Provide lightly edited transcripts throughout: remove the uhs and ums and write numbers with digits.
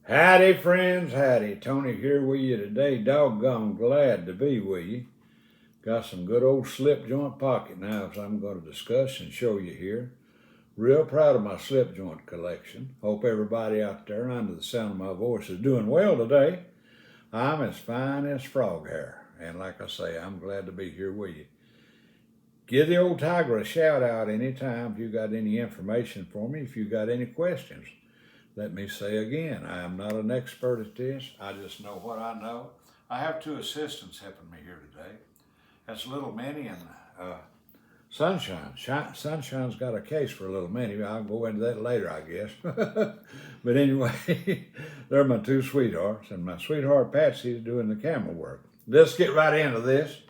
Howdy, friends, howdy. Tony here with you today. Doggone glad to be with you. Got some good old slip joint pocket knives I'm going to discuss and show you here. Real proud of my slip joint collection. Hope everybody out there under the sound of my voice is doing well today. I'm as fine as frog hair. And like I say, I'm glad to be here with you. Give the old tiger a shout out anytime if you got any information for me, if you got any questions. Let me say again, I am not an expert at this. I just know what I know. I have two assistants helping me here today. That's Little Minnie and Sunshine. Sunshine's got a case for Little Minnie. I'll go into that later, I guess. But anyway, they're my two sweethearts, and my sweetheart Patsy's doing the camera work. Let's get right into this.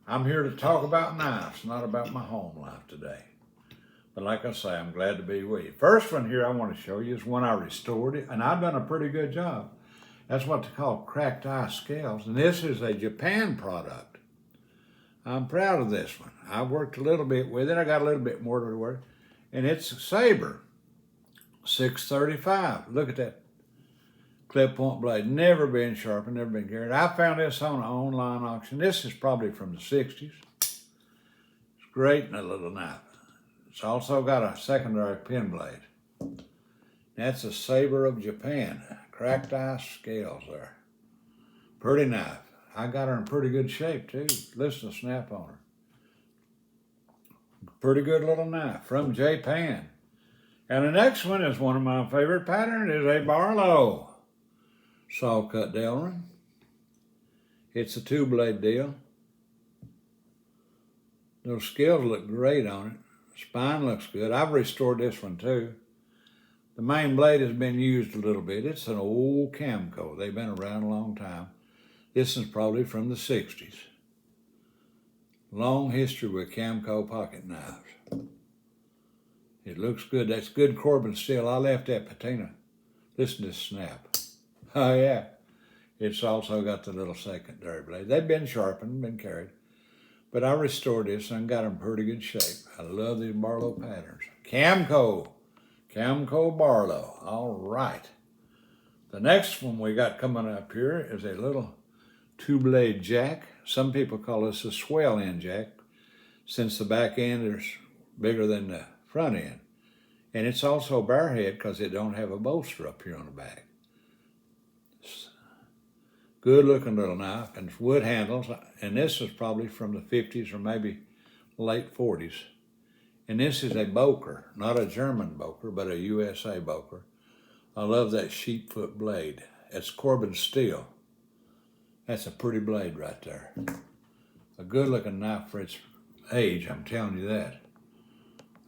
I'm here to talk about knives, not about my home life today. But like I say, I'm glad to be with you. First one here I want to show you is one I restored it, and I've done a pretty good job. That's what they call cracked eye scales, and this is a Japan product. I'm proud of this one. I worked a little bit with it. I got a little bit more to work, and it's a Sabre 635. Look at that clip point blade, never been sharpened, never been carried. I found this on an online auction. This is probably from the 60s. It's great in a little knife. It's also got a secondary pin blade. That's a Sabre of Japan. Cracked eye scales there. Pretty knife. I got her in pretty good shape too. Listen to snap on her. Pretty good little knife from Japan. And the next one is one of my favorite patterns. Is a Barlow saw cut Delrin. It's a 2-blade deal. Those scales look great on it. Spine looks good. I've restored this one too. The main blade has been used a little bit. It's an old Camco. They've been around a long time. This is probably from the 60s. Long history with Camco pocket knives. It looks good. That's good Corbin steel. I left that patina. Listen to this snap. Oh yeah. It's also got the little secondary blade. They've been sharpened, been carried. But I restored this and got them in pretty good shape. I love these Barlow patterns. Camco Barlow. All right. The next one we got coming up here is a little 2-blade jack. Some people call this a swell end jack, since the back end is bigger than the front end. And it's also barehead because it don't have a bolster up here on the back. Good looking little knife, and it's wood handles, and this is probably from the 50s or maybe late 40s. And this is a Boker, not a German Boker, but a USA Boker. I love that sheepfoot blade. It's Corbin steel. That's a pretty blade right there. A good looking knife for its age, I'm telling you that.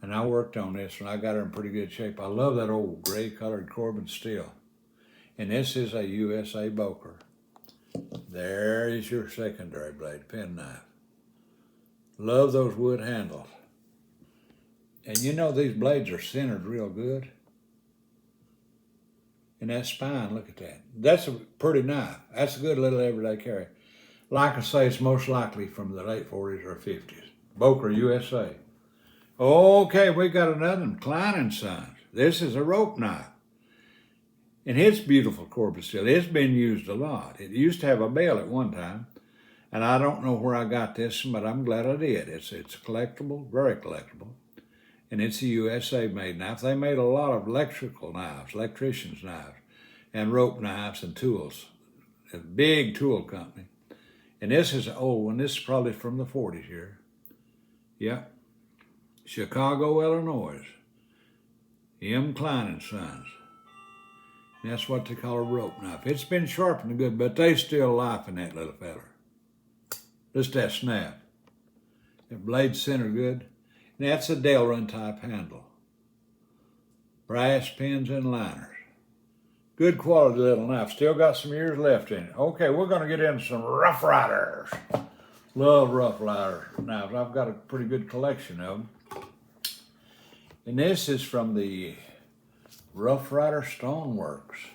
And I worked on this and I got her in pretty good shape. I love that old gray colored Corbin steel. And this is a USA Boker. There is your secondary blade, pen knife. Love those wood handles. And you know these blades are centered real good. And that spine, look at that. That's a pretty knife. That's a good little everyday carry. Like I say, it's most likely from the late 40s or 50s. Boker, USA. Okay, we got another one, Klein & Sons. This is a rope knife. And it's beautiful Corbin steel. It's been used a lot. It used to have a bell at one time, and I don't know where I got this, but I'm glad I did. It's collectible, very collectible, and it's a USA made knife. They made a lot of electrical knives, electricians' knives, and rope knives and tools. A big tool company. And this is an old one. This is probably from the 40s here. Yep. Chicago, Illinois. M. Klein & Sons. That's what they call a rope knife. It's been sharpened good, but they still life in that little feller. Just that snap. The blade center good. And that's a Delrin type handle. Brass pins and liners. Good quality little knife. Still got some years left in it. Okay, we're going to get into some Rough Riders. Love Rough Rider knives. I've got a pretty good collection of them. And this is from the Rough Ryder Stoneworks.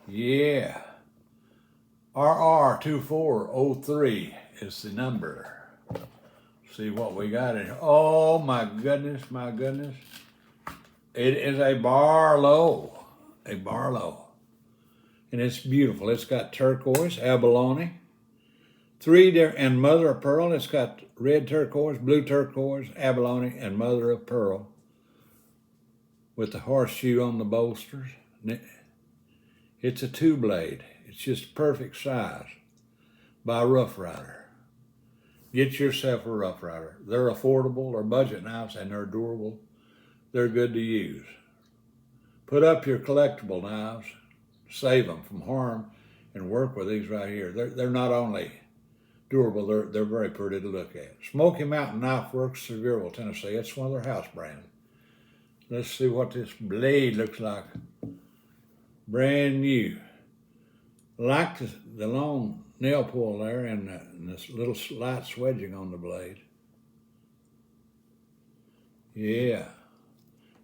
Yeah. RR2403 is the number. See what we got in here. Oh my goodness, my goodness. It is a Barlow. a Barlow. And it's beautiful. It's got turquoise, abalone, and mother of pearl. It's got red turquoise, blue turquoise, abalone, and mother of pearl with the horseshoe on the bolsters. It's a 2-blade. It's just perfect size by Rough Ryder. Get yourself a Rough Ryder. They're affordable, they're budget knives, and they're durable. They're good to use. Put up your collectible knives, save them from harm, and work with these right here. They're not only durable, they're very pretty to look at. Smoky Mountain Knife Works, Sevierville, Tennessee. It's one of their house brands. Let's see what this blade looks like. Brand new. Like the long nail pull there and this little light swedging on the blade. Yeah,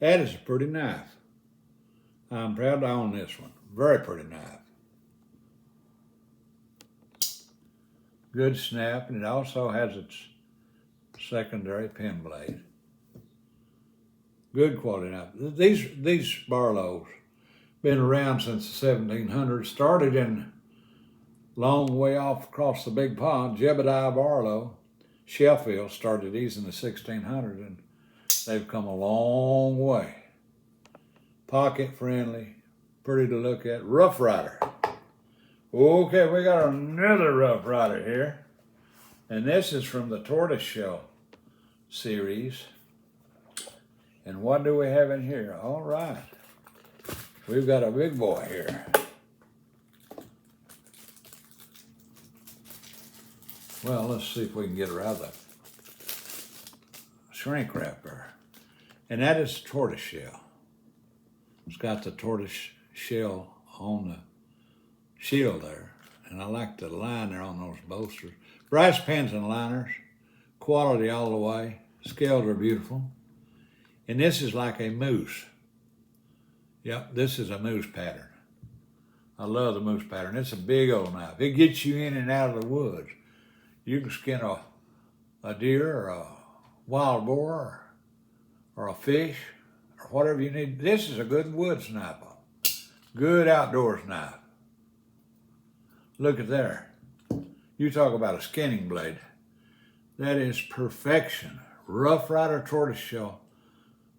that is a pretty knife. I'm proud to own this one. Very pretty knife. Good snap, and it also has its secondary pen blade. Good quality knife. These Barlows been around since the 1700s. Started in long way off across the big pond. Jebediah Barlow, Sheffield, started these in the 1600s, and they've come a long way. Pocket friendly, pretty to look at. Rough Ryder. Okay, we got another Rough Ryder here, and this is from the Tortoise Shell series. And what do we have in here? All right, we've got a big boy here. Well, let's see if we can get her out of the shrink wrapper. And that is Tortoise Shell. It's got the tortoise shell on the shield there. And I like the line there on those bolsters. Brass pins and liners, quality all the way. Scales are beautiful. And this is like a moose. Yep, this is a moose pattern. I love the moose pattern. It's a big old knife. It gets you in and out of the woods. You can skin a deer or a wild boar or a fish or whatever you need. This is a good woods knife. Good outdoors knife. Look at there. You talk about a skinning blade. That is perfection. Rough Ryder Tortoise Shell.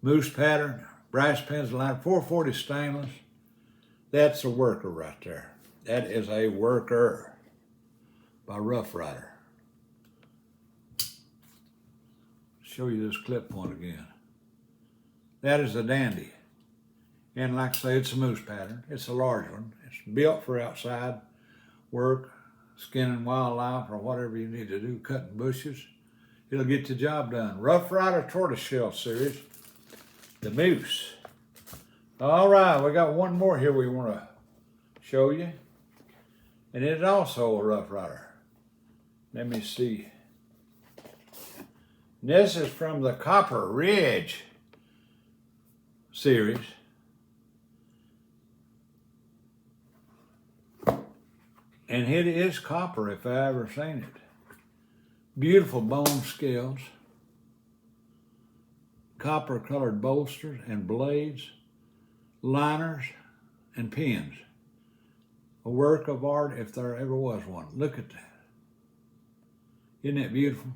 Moose pattern, brass pins line, 440 stainless. That's a worker right there. That is a worker by Rough Ryder. Show you this clip point again. That is a dandy. And like I say, it's a moose pattern. It's a large one. It's built for outside work, skinning wildlife, or whatever you need to do, cutting bushes. It'll get the job done. Rough Ryder Tortoise Shell series, the moose. All right, we got one more here we want to show you. And it's also a Rough Ryder. Let me see. This is from the Copper Ridge series. And it is copper if I ever seen it. Beautiful bone scales, copper colored bolsters and blades, liners and pins. A work of art if there ever was one. Look at that. Isn't that beautiful?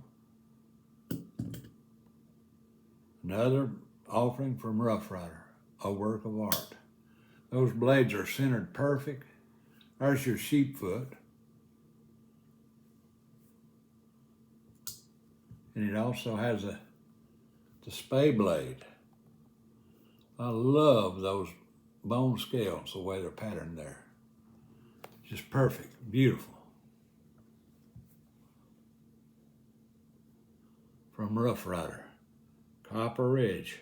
Another offering from Rough Ryder, a work of art. Those blades are centered perfect. There's your sheep foot. And it also has the spay blade. I love those bone scales, the way they're patterned there. Just perfect, beautiful. From Rough Ryder, Copper Ridge.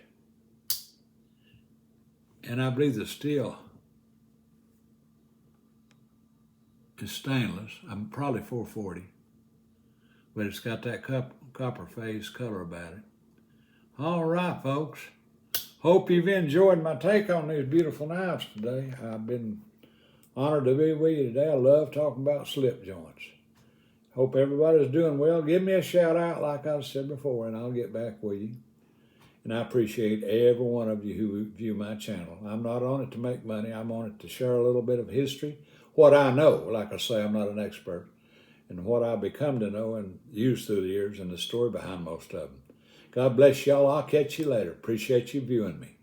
And I believe the steel is stainless. I'm probably 440, but it's got that copper phase color about it. All right, folks. Hope you've enjoyed my take on these beautiful knives today. I've been honored to be with you today. I love talking about slip joints. Hope everybody's doing well. Give me a shout out like I said before, and I'll get back with you. And I appreciate every one of you who view my channel. I'm not on it to make money. I'm on it to share a little bit of history, what I know. Like I say, I'm not an expert. And what I've become to know and use through the years and the story behind most of them. God bless y'all. I'll catch you later. Appreciate you viewing me.